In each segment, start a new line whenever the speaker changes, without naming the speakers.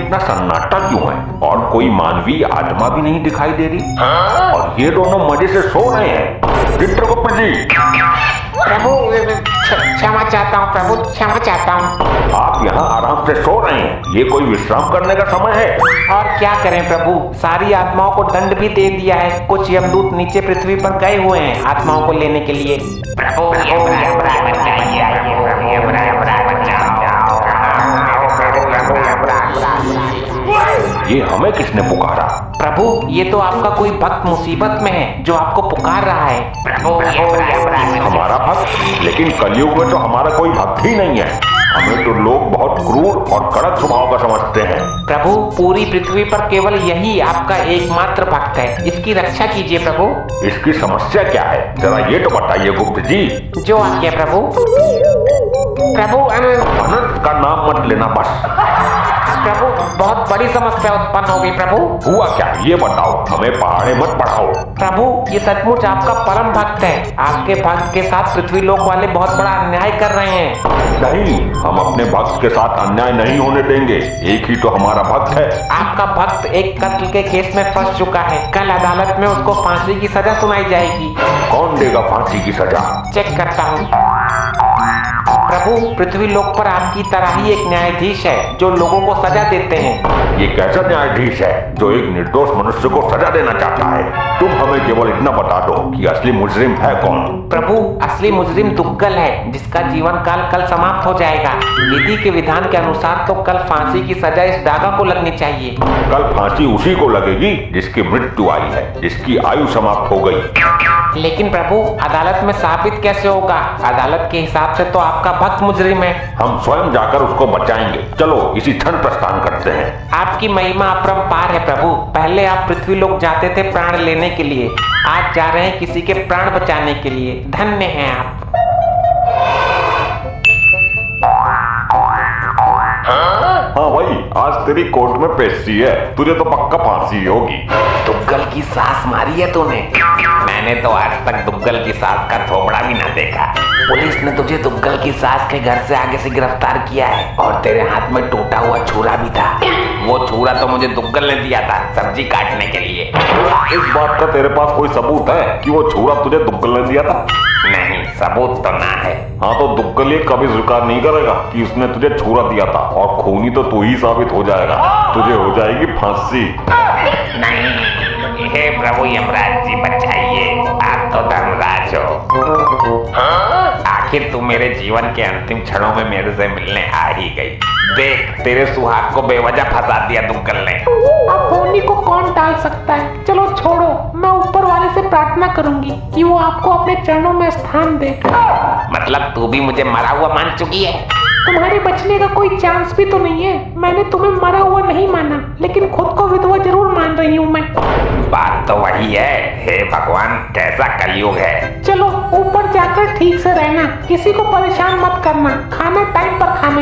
इतना सन्नाटा क्यों है और कोई मानवीय आत्मा भी नहीं दिखाई दे रही? और ये दोनों मजे से सो रहे हैं। चित्रगुप्त जी,
प्रभु क्षमा चाहता हूँ प्रभु, क्षमा चाहता हूँ।
आप यहाँ आराम से सो रहे हैं, ये कोई विश्राम करने का समय है?
और क्या करें प्रभु, सारी आत्माओं को दंड भी दे दिया है। कुछ यमदूत नीचे पृथ्वी पर गए हुए हैं आत्माओं को लेने के लिए। प्रभु
ये हमें किसने पुकारा?
प्रभु, ये तो आपका कोई भक्त मुसीबत में है जो आपको पुकार रहा है। प्रभु
हमारा भक्त? लेकिन कलयुग में तो हमारा कोई भक्त ही नहीं है। हमें तो लोग बहुत क्रूर और कड़क स्वभाव का समझते हैं।
प्रभु, पूरी पृथ्वी पर केवल यही आपका एकमात्र भक्त है, इसकी रक्षा कीजिए प्रभु।
इसकी समस्या क्या है, जरा ये तो बताइए गुप्त जी।
जो आज्ञा प्रभु। प्रभु
अनंत का नाम मत लेना बस।
प्रभु, बहुत बड़ी समस्या उत्पन्न हो गई प्रभु।
हुआ क्या, ये बताओ, हमें पहाड़े मत पढ़ाओ।
प्रभु, ये सचमुच आपका परम भक्त है। आपके भक्त के साथ पृथ्वी लोक वाले बहुत बड़ा अन्याय कर रहे हैं।
नहीं, हम अपने भक्त के साथ अन्याय नहीं होने देंगे। एक ही तो हमारा भक्त है।
आपका भक्त एक कत्ल के केस में फंस चुका है। कल अदालत में उसको फांसी की सजा सुनाई जाएगी।
कौन देगा फांसी की सजा?
चेक करता हूँ। प्रभु, पृथ्वी लोक पर आपकी तरह ही एक न्यायाधीश है जो लोगों को सजा देते हैं।
ये कैसा न्यायाधीश है जो एक निर्दोष मनुष्य को सजा देना चाहता है? तुम हमें केवल इतना बता दो कि असली मुजरिम है कौन?
प्रभु, असली मुजरिम दुग्गल है जिसका जीवन काल कल समाप्त हो जाएगा। विधि के विधान के अनुसार तो कल फांसी की सजा इस डागा को लगनी चाहिए।
कल फांसी उसी को लगेगी जिसकी मृत्यु आई है, जिसकी आयु समाप्त हो गई।
लेकिन प्रभु, अदालत में साबित कैसे होगा? अदालत के हिसाब से तो आपका भक्त मुजरिम है।
हम स्वयं जाकर उसको बचाएंगे। चलो इसी क्षण प्रस्थान करते हैं।
आपकी महिमा अपरंपार है प्रभु। पहले आप पृथ्वी लोक जाते थे प्राण लेने के लिए, आज जा रहे हैं किसी के प्राण बचाने के लिए। धन्य हैं आप।
हाँ भाई, आज तेरी कोर्ट में पेशी है, तुझे तो पक्का फांसी होगी।
दुग्गल की सांस मारी है तूने? मैंने तो आज तक दुग्गल की सास का थोबड़ा भी ना देखा। पुलिस ने तुझे दुग्गल की सास के घर से आगे से गिरफ्तार किया है और तेरे हाथ में टूटा हुआ छुरा भी था। वो छुरा तो मुझे दुग्गल ने दिया था सब्जी काटने के लिए।
इस बात का तेरे पास कोई सबूत है कि वो छुरा तुझे दुग्गल ने दिया था?
नहीं, सबूत तो ना है।
हाँ तो दुग्गल ये कभी स्वीकार नहीं करेगा कि उसने तुझे छुरा दिया था, और खूनी तो तू ही साबित हो जाएगा। तुझे हो जाएगी फांसी।
नहीं, हे प्रभु यमराज जी बचाइए, आप तो धर्मराज हो। आखिर तू मेरे जीवन के अंतिम क्षणों में मेरे से मिलने आ ही गई। देख, तेरे सुहाग को बेवजह फंसा दिया दुग्गल ने।
अब होनी को कौन टाल सकता है? चलो छोड़ो, मैं ऊपर वाले से प्रार्थना करूंगी कि वो आपको अपने चरणों में स्थान दे।
मतलब तू भी मुझे मरा हुआ मान चुकी है?
तुम्हारे बचने का कोई चांस भी तो नहीं है। मैंने तुम्हें मरा हुआ नहीं माना, लेकिन खुद को विधवा जरूर मान रही हूँ मैं।
बात तो वही है। हे भगवान, कैसा कलयुग है।
चलो ऊपर जाकर ठीक से रहना, किसी को परेशान मत करना, खाना टाइम पर खाना।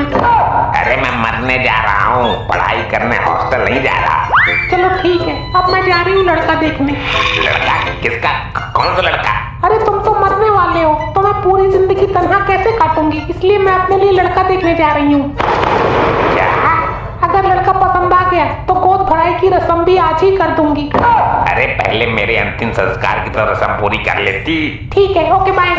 अरे मैं मरने जा रहा हूँ, पढ़ाई करने हॉस्टल नहीं जा रहा।
चलो ठीक है, अब मैं जा रही हूँ लड़का देखने।
लड़का? किसका? कौन सा लड़का?
अरे तुम तो मरने वाले हो, तो मैं पूरी जिंदगी तन्हा कैसे काटूंगी, इसलिए मैं अपने लिए लड़का देखने जा रही हूँ।
क्या?
अगर लड़का पसंद आ गया तो गोद भराई की रस्म भी आज ही कर दूंगी।
अरे पहले मेरे अंतिम संस्कार की तो रस्म पूरी कर लेती।
ठीक है, ओके बाय।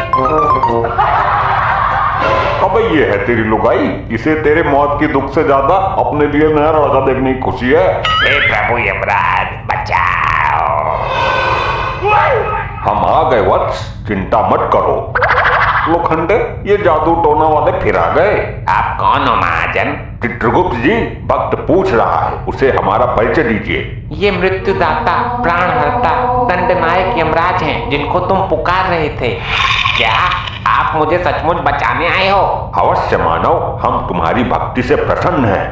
अबे ये है तेरी लुगाई, इसे तेरे मौत की दुख से ज्यादा अपने लिए नया लड़का देखने की खुशी है।
हे प्रभु यमराज बचाओ।
हम आ गए वत्स, चिंता मत करो। लोखंडे, ये जादू टोना वाले फिर आ गए।
आप कौन हो महाजन?
चित्रगुप्त जी, भक्त पूछ रहा है, उसे हमारा परिचय दीजिए।
ये मृत्युदाता, प्राणहर्ता, दंडनायक यमराज हैं जिनको तुम पुकार रहे थे। क्या आप मुझे सचमुच बचाने आए हो?
अवश्य मानव, हम तुम्हारी भक्ति से प्रसन्न हैं।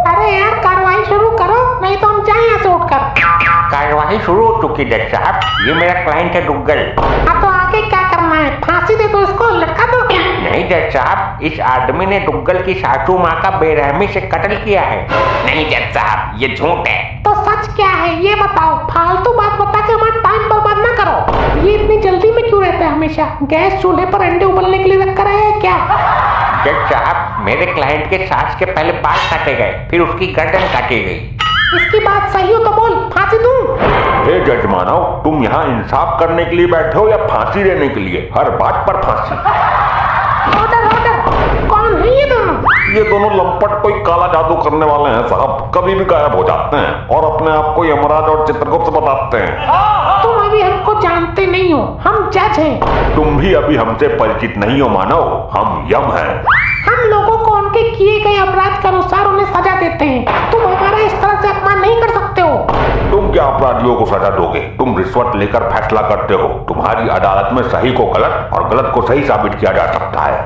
अरे यार, कार्रवाई शुरू करो, नहीं तो हम जाए यहाँ से उठकर।
कार्यवाही शुरू हो चुकी जज साहब, ये मेरा क्लाइंट है दुग्गल।
हाँ तो आगे क्या करना है? फांसी दे दो इसको, लटका दो।
नहीं जज साहब, इस आदमी ने दुग्गल की सासू माँ का बेरहमी से कत्ल किया है। नहीं जज साहब, ये झूठ है।
तो सच क्या है ये बताओ, फालतू बात बता के हमारा टाइम बर्बाद ना करो। ये इतनी जल्दी में क्यों रहता है हमेशा? गैस चूल्हे पर अंडे उबलने के लिए रखकर आया है क्या?
जज साहब, मेरे क्लाइंट के सास के पहले बाल काटे गए, फिर उसकी गर्दन काटी गई।
इसकी बात सही हो तो बोल, फांसी दूं?
हे जज मानव, तुम यहाँ इंसाफ करने के लिए बैठे हो या फांसी देने के लिए? हर बात पर फांसी।
ऑर्डर ऑर्डर, कौन है ये दोनों?
ये दोनों लंपट कोई काला जादू करने वाले हैं साहब, कभी भी गायब हो जाते हैं और अपने आप को यमराज और चित्रगुप्त बताते हैं।
तुम अभी हमको जानते नहीं हो, हम जज हैं।
तुम भी अभी हमसे परिचित नहीं हो मानव, हम यम हैं।
हम लोगों को उनके किए गए अपराध के अनुसार उन्हें सजा देते हैं। तुम हमारा इस तरह से अपमान नहीं कर सकते हो।
तुम क्या अपराधियों को सजा दोगे? तुम रिश्वत लेकर फैसला करते हो। तुम्हारी अदालत में सही को गलत और गलत को सही साबित किया जा सकता है।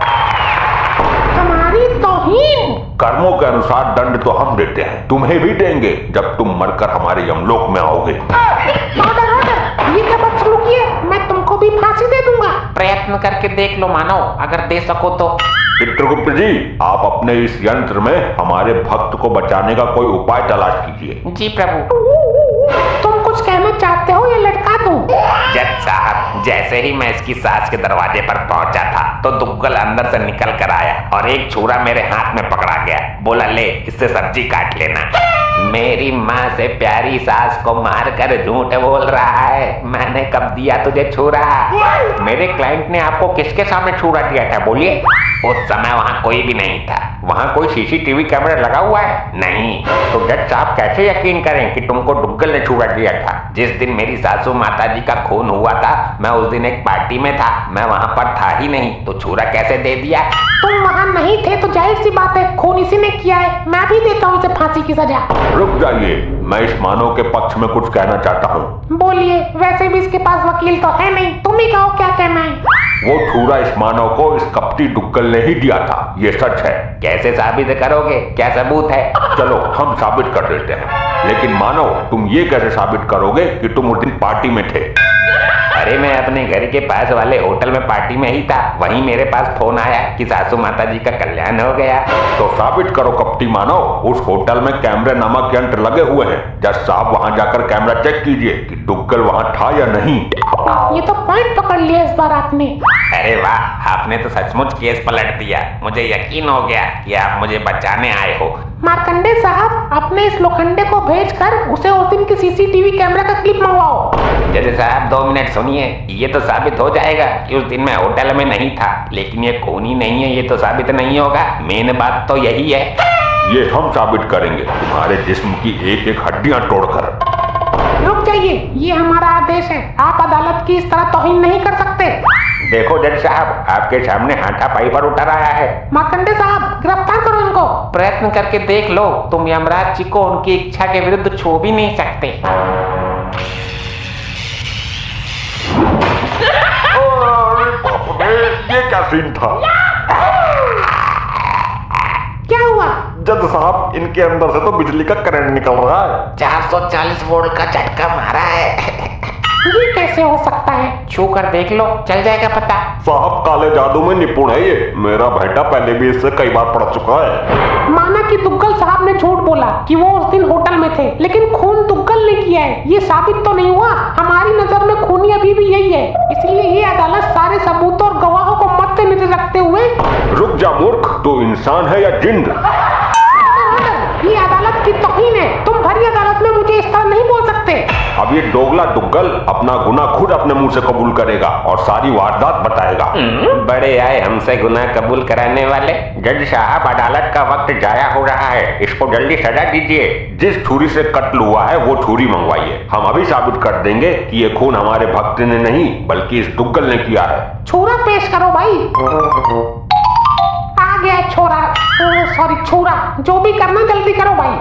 हमारी तौहीन।
कर्मों के अनुसार दंड तो हम देते हैं, तुम्हें भी देंगे जब तुम मरकर हमारे यमलोक में आओगे।
ऑर्डर ऑर्डर, ये क्या बदसलूकी है? मैं तुमको भी फांसी दे दूंगा।
प्रयत्न करके देख लो मानव, अगर दे सको तो।
चित्रगुप्त जी, आप अपने इस यंत्र में हमारे भक्त को बचाने का कोई उपाय तलाश कीजिए।
जी प्रभु।
तुम कुछ कहना चाहते हो या लटका दूं?
जज साहब, जैसे ही मैं इसकी सास के दरवाजे पर पहुंचा था तो दुग्गल अंदर से निकल कर आया और एक छुरा मेरे हाथ में पकड़ा गया। बोला, ले इससे सब्जी काट लेना। मेरी माँ से प्यारी सास को मारकर झूठ बोल रहा है। मैंने कब दिया तुझे छुरा? मेरे क्लाइंट ने आपको किसके सामने छुरा दिया था, बोलिए? उस समय वहाँ कोई भी नहीं था। वहाँ कोई सीसीटीवी कैमरा लगा हुआ है? नहीं। तो जज साहब कैसे यकीन करें कि तुमको दुग्गल ने छुरा दिया था? जिस दिन मेरी सासू माता जी का खून हुआ था, मैं उस दिन एक पार्टी में था, मैं वहाँ पर था ही नहीं, तो छुरा कैसे दे दिया?
तुम वहाँ नहीं थे तो जाहिर सी बात है खून इसी ने किया है। मैं भी देता हूँ इसे फांसी की सजा।
रुक जाइए, मैं इस मानव के पक्ष में कुछ कहना चाहता हूँ।
बोलिए, वैसे भी इसके पास वकील तो है नहीं, तुम ही कहो क्या कहना है।
वो छुरा इस मानव को इस कपटी दुग्गल ने ही दिया था, ये सच है।
कैसे साबित करोगे? क्या सबूत है?
चलो हम साबित कर देते हैं, लेकिन मानव तुम ये कैसे साबित करोगे कि तुम उस दिन पार्टी में थे?
अरे मैं अपने घर के पास वाले होटल में पार्टी में ही था। वहीं मेरे पास फोन आया कि सासू माता जी का कल्याण हो गया।
तो साबित करो कपटी मानव, उस होटल में कैमरे नामक यंत्र लगे हुए हैं। जज साहब वहां जाकर कैमरा चेक कीजिए कि दुग्गल वहां था या नहीं।
ये तो पॉइंट पकड़ लिया इस बार आपने।
अरे वाह, आपने तो सचमुच केस पलट दिया। मुझे यकीन हो गया कि आप मुझे बचाने आए हो।
मार्कंडे साहब, अपने इस लोखंडे को भेजकर उसे उस दिन की सीसीटीवी कैमरा का क्लिप मंगवाओ।
जज साहब 2 मिनट सुनिए, ये तो साबित हो जाएगा कि उस दिन मैं होटल में नहीं था, लेकिन ये खून ही नहीं है, ये तो साबित नहीं होगा। मेन बात तो यही है।
ये हम साबित करेंगे, तुम्हारे जिस्म की एक एक हड्डियां तोड़कर।
रुक जाइए, ये हमारा आदेश है। आप अदालत की इस तरह तौहीन नहीं कर सकते।
देखो जज साहब, आपके सामने हाथापाई पर उतर आया है।
मार्कंडे साहब, गिरफ्तार करो इनको।
प्रयत्न करके देख लो, तुम यमराज जी को उनकी इच्छा के विरुद्ध छू भी नहीं सकते।
ये क्या सीन था?
क्या हुआ?
जज साहब, इनके अंदर से तो बिजली का करंट निकल रहा है।
440 वोल्ट का झटका मारा है।
ये कैसे हो सकता है?
छू कर देख लो, चल जाएगा पता।
साहब काले जादू में निपुण है ये। मेरा बेटा पहले भी इससे कई बार पढ़ चुका है।
माना कि दुग्गल साहब ने झूठ बोला कि वो उस दिन होटल में थे, लेकिन खून दुग्गल ने किया है, ये साबित तो नहीं हुआ। हमारी नजर में खूनी अभी भी यही है, इसलिए ये अदालत सारे सबूतों और गवाहों को मद्देनजर रखते हुए।
रुक जा मूर्ख, तू इंसान है या जिंद?
ये अदालत की तौहीन है। तुम भरी अदालत में मुझे इस तरह नहीं बोल सकते।
अब ये दोगला दुग्गल अपना गुनाह खुद अपने मुंह से कबूल करेगा और सारी वारदात बताएगा।
बड़े आए हमसे गुनाह कबूल कराने वाले। जज साहब, अदालत का वक्त जाया हो रहा है, इसको जल्दी सजा दीजिए।
जिस छुरी से कत्ल हुआ है वो छुरी मंगवाइए। हम अभी साबित कर देंगे कि ये खून हमारे भक्त ने नहीं बल्कि इस दुग्गल ने किया है।
छुरा पेश करो भाई। आ गया छोरा, सॉरी छुरा। जो भी करना जल्दी करो भाई।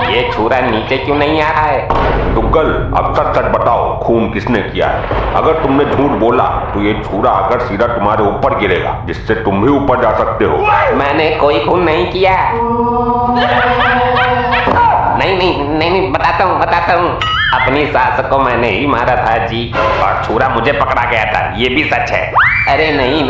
ये छुरा नीचे क्यों नहीं आ रहा है?
दुग्गल, अब सच सच बताओ, खून किसने किया है? अगर तुमने झूठ बोला तो ये छुरा आकर सीधा तुम्हारे ऊपर गिरेगा, जिससे तुम भी ऊपर जा सकते हो।
मैंने कोई खून नहीं किया। नहीं, बताता हूँ। अपनी सास को मैंने ही मारा था जी, और छुरा मुझे पकड़ा गया था, ये भी सच है। अरे नहीं,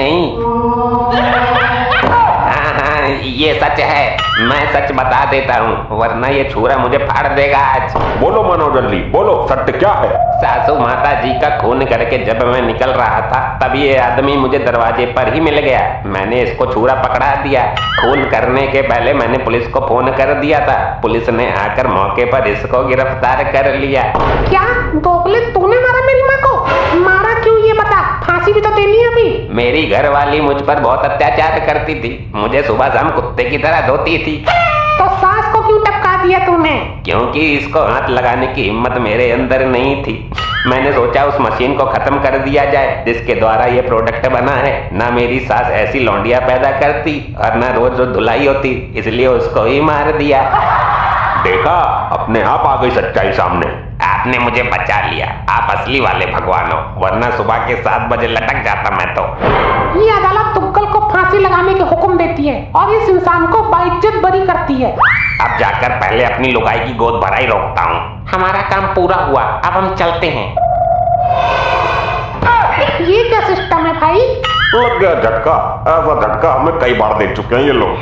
हाँ, ये सच है, मैं सच बता देता हूँ, वरना ये छुरा मुझे फाड़ देगा आज।
बोलो मानव जल्दी बोलो, सत्य क्या है?
सासू माता जी का खून करके जब मैं निकल रहा था तब ये आदमी मुझे दरवाजे पर ही मिल गया। मैंने इसको छुरा पकड़ा दिया। खून करने के पहले मैंने पुलिस को फोन कर दिया था। पुलिस ने आकर मौके पर इसको गिरफ्तार कर लिया।
क्या दोगले, तूने मारा मेरी माँ को? मारा क्यों ये बता, फांसी भी तो देनी है अभी।
मेरी घरवाली मुझ पर बहुत अत्याचार करती थी, मुझे सुबह शाम कुत्ते की तरह धोती थी।
तो सास को क्यों टपका दिया तूने?
क्योंकि इसको हाथ लगाने की हिम्मत मेरे अंदर नहीं थी। मैंने सोचा उस मशीन को खत्म कर दिया जाए जिसके द्वारा ये प्रोडक्ट बना है। ना मेरी सास ऐसी लौंडिया पैदा करती और ना रोज रोज धुलाई होती, इसलिए उसको ही मार दिया।
देखा, अपने आप आ गई सच्चाई सामने।
आपने मुझे बचा लिया, आप असली वाले भगवान हो, वरना सुबह के 7 बजे लटक जाता मैं तो।
ये अदालत तुग्गल को फांसी लगाने के हुक्म देती है और इस इंसान को बाइज्जत बरी करती है।
अब जाकर पहले अपनी लुगाई की गोद भराई रोकता हूँ।
हमारा काम पूरा हुआ, अब हम चलते हैं। ये क्या सिस्टम है भाई?
लग गया झटका। ऐसा झटका हमें कई बार दे चुके हैं ये लोग।